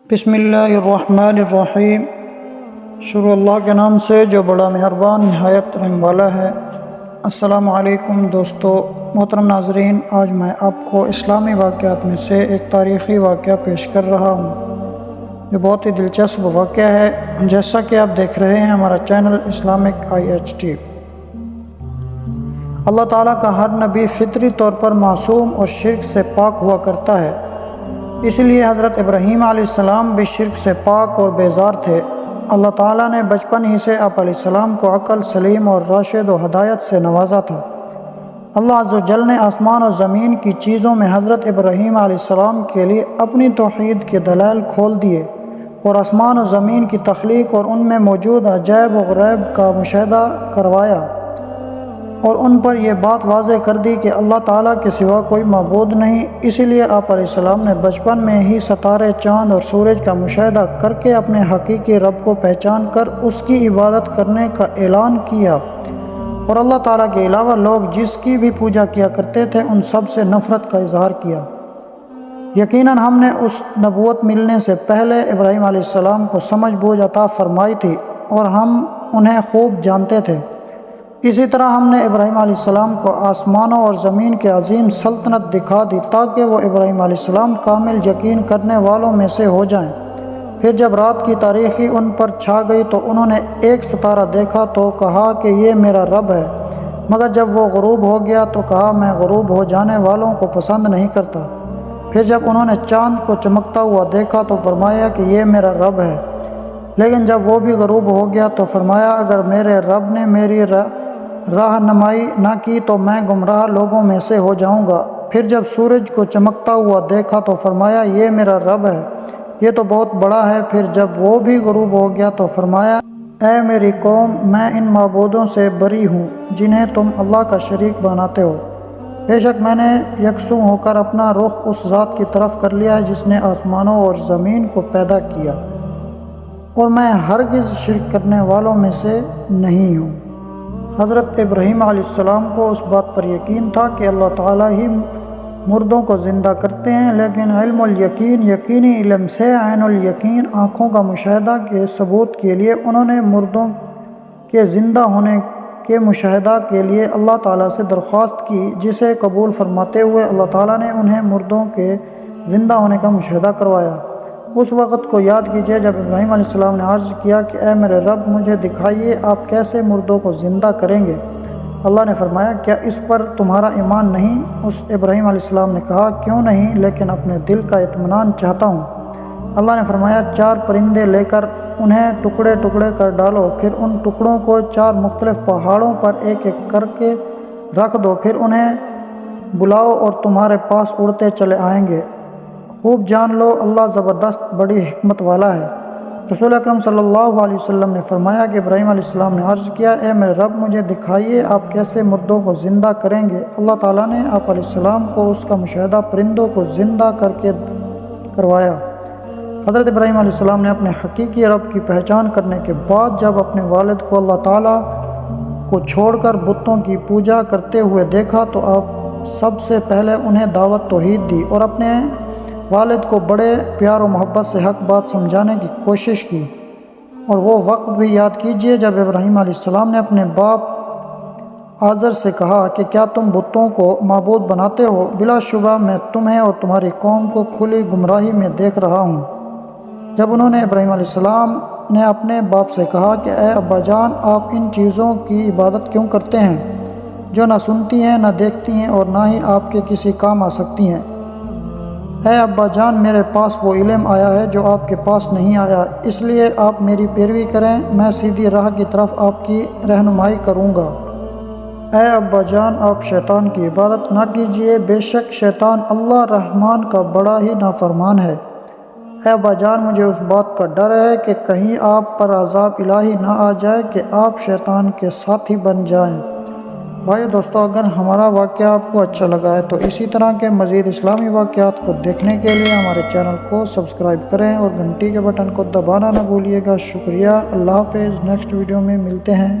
بسم اللہ الرحمن الرحیم۔ شروع اللہ کے نام سے جو بڑا مہربان نہایت رحم والا ہے۔ السلام علیکم دوستو، محترم ناظرین، آج میں آپ کو اسلامی واقعات میں سے ایک تاریخی واقعہ پیش کر رہا ہوں جو بہت ہی دلچسپ واقعہ ہے۔ جیسا کہ آپ دیکھ رہے ہیں ہمارا چینل اسلامک IHT۔ اللہ تعالیٰ کا ہر نبی فطری طور پر معصوم اور شرک سے پاک ہوا کرتا ہے، اس لیے حضرت ابراہیم علیہ السلام بھی شرک سے پاک اور بیزار تھے۔ اللہ تعالیٰ نے بچپن ہی سے آپ علیہ السلام کو عقل سلیم اور راشد و ہدایت سے نوازا تھا۔ اللہ عز و جل نے آسمان و زمین کی چیزوں میں حضرت ابراہیم علیہ السلام کے لیے اپنی توحید کے دلائل کھول دیے اور آسمان و زمین کی تخلیق اور ان میں موجود عجائب و غرائب کا مشاہدہ کروایا، اور ان پر یہ بات واضح کر دی کہ اللہ تعالیٰ کے سوا کوئی معبود نہیں۔ اسی لیے آپ علیہ السلام نے بچپن میں ہی ستارے، چاند اور سورج کا مشاہدہ کر کے اپنے حقیقی رب کو پہچان کر اس کی عبادت کرنے کا اعلان کیا، اور اللہ تعالیٰ کے علاوہ لوگ جس کی بھی پوجا کیا کرتے تھے ان سب سے نفرت کا اظہار کیا۔ یقیناً ہم نے اس نبوت ملنے سے پہلے ابراہیم علیہ السلام کو سمجھ بوجھ عطا فرمائی تھی اور ہم انہیں خوب جانتے تھے۔ اسی طرح ہم نے ابراہیم علیہ السلام کو آسمانوں اور زمین کے عظیم سلطنت دکھا دی تاکہ وہ ابراہیم علیہ السلام کامل یقین کرنے والوں میں سے ہو جائیں۔ پھر جب رات کی تاریکی ان پر چھا گئی تو انہوں نے ایک ستارہ دیکھا تو کہا کہ یہ میرا رب ہے، مگر جب وہ غروب ہو گیا تو کہا میں غروب ہو جانے والوں کو پسند نہیں کرتا۔ پھر جب انہوں نے چاند کو چمکتا ہوا دیکھا تو فرمایا کہ یہ میرا رب ہے، لیکن جب وہ بھی غروب ہو گیا تو فرمایا اگر میرے رب نے میری رہنمائی نہ کی تو میں گمراہ لوگوں میں سے ہو جاؤں گا۔ پھر جب سورج کو چمکتا ہوا دیکھا تو فرمایا یہ میرا رب ہے، یہ تو بہت بڑا ہے۔ پھر جب وہ بھی غروب ہو گیا تو فرمایا اے میری قوم، میں ان معبودوں سے بری ہوں جنہیں تم اللہ کا شریک بناتے ہو۔ بے شک میں نے یکسوں ہو کر اپنا رخ اس ذات کی طرف کر لیا ہے جس نے آسمانوں اور زمین کو پیدا کیا، اور میں ہرگز شرک کرنے والوں میں سے نہیں ہوں۔ حضرت ابراہیم علیہ السلام کو اس بات پر یقین تھا کہ اللہ تعالیٰ ہی مردوں کو زندہ کرتے ہیں، لیکن علم الیقین، یقینی علم سے عین الیقین، آنکھوں کا مشاہدہ کے ثبوت کے لیے انہوں نے مردوں کے زندہ ہونے کے مشاہدہ کے لیے اللہ تعالیٰ سے درخواست کی، جسے قبول فرماتے ہوئے اللہ تعالیٰ نے انہیں مردوں کے زندہ ہونے کا مشاہدہ کروایا۔ اس وقت کو یاد کیجیے جب ابراہیم علیہ السلام نے عرض کیا کہ اے میرے رب، مجھے دکھائیے آپ کیسے مردوں کو زندہ کریں گے۔ اللہ نے فرمایا کیا اس پر تمہارا ایمان نہیں؟ اس ابراہیم علیہ السلام نے کہا کیوں نہیں، لیکن اپنے دل کا اطمینان چاہتا ہوں۔ اللہ نے فرمایا 4 پرندے لے کر انہیں ٹکڑے ٹکڑے کر ڈالو، پھر ان ٹکڑوں کو 4 مختلف پہاڑوں پر ایک ایک کر کے رکھ دو، پھر انہیں بلاؤ اور تمہارے پاس اڑتے چلے آئیں گے۔ خوب جان لو اللہ زبردست بڑی حکمت والا ہے۔ رسول اکرم صلی اللہ علیہ وسلم نے فرمایا کہ ابراہیم علیہ السلام نے عرض کیا اے میرے رب، مجھے دکھائیے آپ کیسے مردوں کو زندہ کریں گے۔ اللہ تعالیٰ نے آپ علیہ السلام کو اس کا مشاہدہ پرندوں کو زندہ کر کے کروایا۔ حضرت ابراہیم علیہ السلام نے اپنے حقیقی رب کی پہچان کرنے کے بعد جب اپنے والد کو اللہ تعالیٰ کو چھوڑ کر بتوں کی پوجا کرتے ہوئے دیکھا تو آپ سب سے پہلے انہیں دعوت توحید دی اور اپنے والد کو بڑے پیار و محبت سے حق بات سمجھانے کی کوشش کی۔ اور وہ وقت بھی یاد کیجیے جب ابراہیم علیہ السلام نے اپنے باپ آزر سے کہا کہ کیا تم بتوں کو معبود بناتے ہو؟ بلا شبہ میں تمہیں اور تمہاری قوم کو کھلی گمراہی میں دیکھ رہا ہوں۔ جب انہوں نے ابراہیم علیہ السلام نے اپنے باپ سے کہا کہ اے ابا جان، آپ ان چیزوں کی عبادت کیوں کرتے ہیں جو نہ سنتی ہیں نہ دیکھتی ہیں اور نہ ہی آپ کے کسی کام آ سکتی ہیں؟ اے ابا جان، میرے پاس وہ علم آیا ہے جو آپ کے پاس نہیں آیا، اس لیے آپ میری پیروی کریں، میں سیدھی راہ کی طرف آپ کی رہنمائی کروں گا۔ اے ابا جان، آپ شیطان کی عبادت نہ کیجیے، بے شک شیطان اللہ رحمان کا بڑا ہی نافرمان ہے۔ اے ابا جان، مجھے اس بات کا ڈر ہے کہ کہیں آپ پر عذاب الہی نہ آ جائے کہ آپ شیطان کے ساتھی بن جائیں۔ بھائی دوستو، اگر ہمارا واقعہ آپ کو اچھا لگا ہے تو اسی طرح کے مزید اسلامی واقعات کو دیکھنے کے لیے ہمارے چینل کو سبسکرائب کریں اور گھنٹی کے بٹن کو دبانا نہ بھولیے گا۔ شکریہ، اللہ حافظ، نیکسٹ ویڈیو میں ملتے ہیں۔